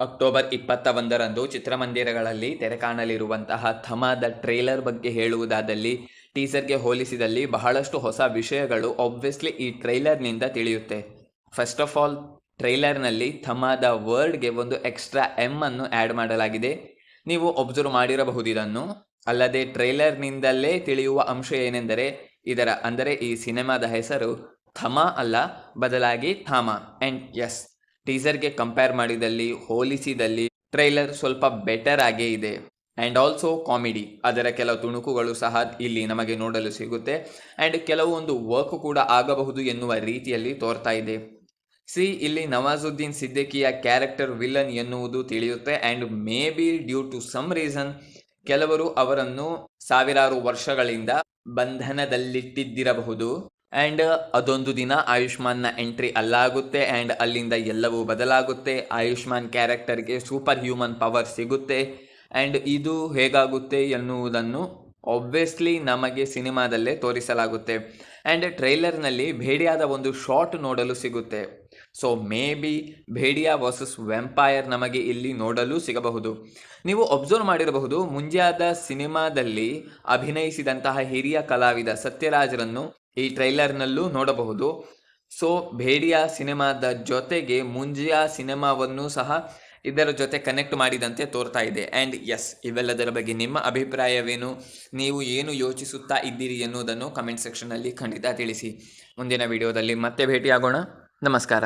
October 21ರಂದು ಚಿತ್ರಮಂದಿರಗಳಲ್ಲಿ ತೆರೆಕಾಣಲಿರುವಂತಹ ಥಮಾದ trailer ಬಗ್ಗೆ ಹೇಳುವುದಾದಲ್ಲಿ, ಟೀಸರ್ಗೆ ಹೋಲಿಸಿದಲ್ಲಿ ಬಹಳಷ್ಟು ಹೊಸ ವಿಷಯಗಳು ಆಬ್ವಿಯಸ್ಲಿ ಈ ಟ್ರೈಲರ್ನಿಂದ ತಿಳಿಯುತ್ತೆ. ಫಸ್ಟ್ ಆಫ್ ಆಲ್, ಟ್ರೈಲರ್ನಲ್ಲಿ ಥಮಾದ ವರ್ಡ್ಗೆ ಒಂದು ಎಕ್ಸ್ಟ್ರಾ ಎಮ್ ಅನ್ನು ಆ್ಯಡ್ ಮಾಡಲಾಗಿದೆ. ನೀವು ಒಬ್ಸರ್ವ್ ಮಾಡಿರಬಹುದು ಇದನ್ನು. ಅಲ್ಲದೆ ಟ್ರೈಲರ್ನಿಂದಲೇ ತಿಳಿಯುವ ಅಂಶ ಏನೆಂದರೆ ಅಂದರೆ ಈ ಸಿನಿಮಾದ ಹೆಸರು ಥಮಾ ಅಲ್ಲ, ಬದಲಾಗಿ ಥಾಮಾ. ಆ್ಯಂಡ್ ಎಸ್, ಟೀಸರ್ಗೆ ಕಂಪೇರ್ ಮಾಡಿದಲ್ಲಿ, ಹೋಲಿಸಿದಲ್ಲಿ ಟ್ರೈಲರ್ ಸ್ವಲ್ಪ ಬೆಟರ್ ಆಗೇ ಇದೆ. ಆ್ಯಂಡ್ ಆಲ್ಸೋ ಕಾಮಿಡಿ, ಅದರ ಕೆಲವು ತುಣುಕುಗಳು ಸಹ ಇಲ್ಲಿ ನಮಗೆ ನೋಡಲು ಸಿಗುತ್ತೆ. ಆ್ಯಂಡ್ ಕೆಲವೊಂದು ವರ್ಕ್ ಕೂಡ ಆಗಬಹುದು ಎನ್ನುವ ರೀತಿಯಲ್ಲಿ ತೋರ್ತಾ ಇದೆ. ಇಲ್ಲಿ ನವಾಜುದ್ದೀನ್ ಸಿದ್ದಿಕಿಯ ಕ್ಯಾರೆಕ್ಟರ್ ವಿಲನ್ ಎನ್ನುವುದು ತಿಳಿಯುತ್ತೆ. And maybe due to some reason ಕೆಲವರು ಅವರನ್ನು ಸಾವಿರಾರು ವರ್ಷಗಳಿಂದ ಬಂಧನದಲ್ಲಿಟ್ಟಿದ್ದಿರಬಹುದು. ಆ್ಯಂಡ್ ಅದೊಂದು ದಿನ ಆಯುಷ್ಮಾನ್ನ ಎಂಟ್ರಿ ಅಲ್ಲಾಗುತ್ತೆ. ಆ್ಯಂಡ್ ಅಲ್ಲಿಂದ ಎಲ್ಲವೂ ಬದಲಾಗುತ್ತೆ. ಆಯುಷ್ಮಾನ್ ಕ್ಯಾರೆಕ್ಟರ್ಗೆ ಸೂಪರ್ ಹ್ಯೂಮನ್ ಪವರ್ ಸಿಗುತ್ತೆ. ಆ್ಯಂಡ್ ಇದು ಹೇಗಾಗುತ್ತೆ ಎನ್ನುವುದನ್ನು ಆಬ್ವಿಯಸ್ಲಿ ನಮಗೆ ಸಿನಿಮಾದಲ್ಲೇ ತೋರಿಸಲಾಗುತ್ತೆ. ಆ್ಯಂಡ್ ಟ್ರೈಲರ್ನಲ್ಲಿ ಭೇಡಿಯಾದ ಒಂದು ಶಾಟ್ ನೋಡಲು ಸಿಗುತ್ತೆ. ಸೊ ಮೇ ಬಿ ಭೇಡಿಯಾ ವರ್ಸಸ್ ವೆಂಪೈರ್ ನಮಗೆ ಇಲ್ಲಿ ನೋಡಲು ಸಿಗಬಹುದು. ನೀವು ಒಬ್ಸರ್ವ್ ಮಾಡಿರಬಹುದು, ಮುಂಜಾದ ಸಿನಿಮಾದಲ್ಲಿ ಅಭಿನಯಿಸಿದಂತಹ ಹಿರಿಯ ಕಲಾವಿದ ಸತ್ಯರಾಜ್ರನ್ನು ಈ ಟ್ರೈಲರ್ನಲ್ಲೂ ನೋಡಬಹುದು. ಸೊ ಭೇಡಿಯಾ ಸಿನಿಮಾದ ಜೊತೆಗೆ ಮುಂಜಿಯಾ ಸಿನಿಮಾವನ್ನು ಸಹ ಇದರ ಜೊತೆ ಕನೆಕ್ಟ್ ಮಾಡಿದಂತೆ ತೋರ್ತಾ ಇದೆ. ಆ್ಯಂಡ್ ಎಸ್, ಇವೆಲ್ಲದರ ಬಗ್ಗೆ ನಿಮ್ಮ ಅಭಿಪ್ರಾಯವೇನು? ನೀವು ಏನು ಯೋಚಿಸುತ್ತಾ ಇದ್ದೀರಿ ಎನ್ನುವುದನ್ನು ಕಮೆಂಟ್ ಸೆಕ್ಷನ್ನಲ್ಲಿ ಖಂಡಿತ ತಿಳಿಸಿ. ಮುಂದಿನ ವಿಡಿಯೋದಲ್ಲಿ ಮತ್ತೆ ಭೇಟಿಯಾಗೋಣ. ನಮಸ್ಕಾರ.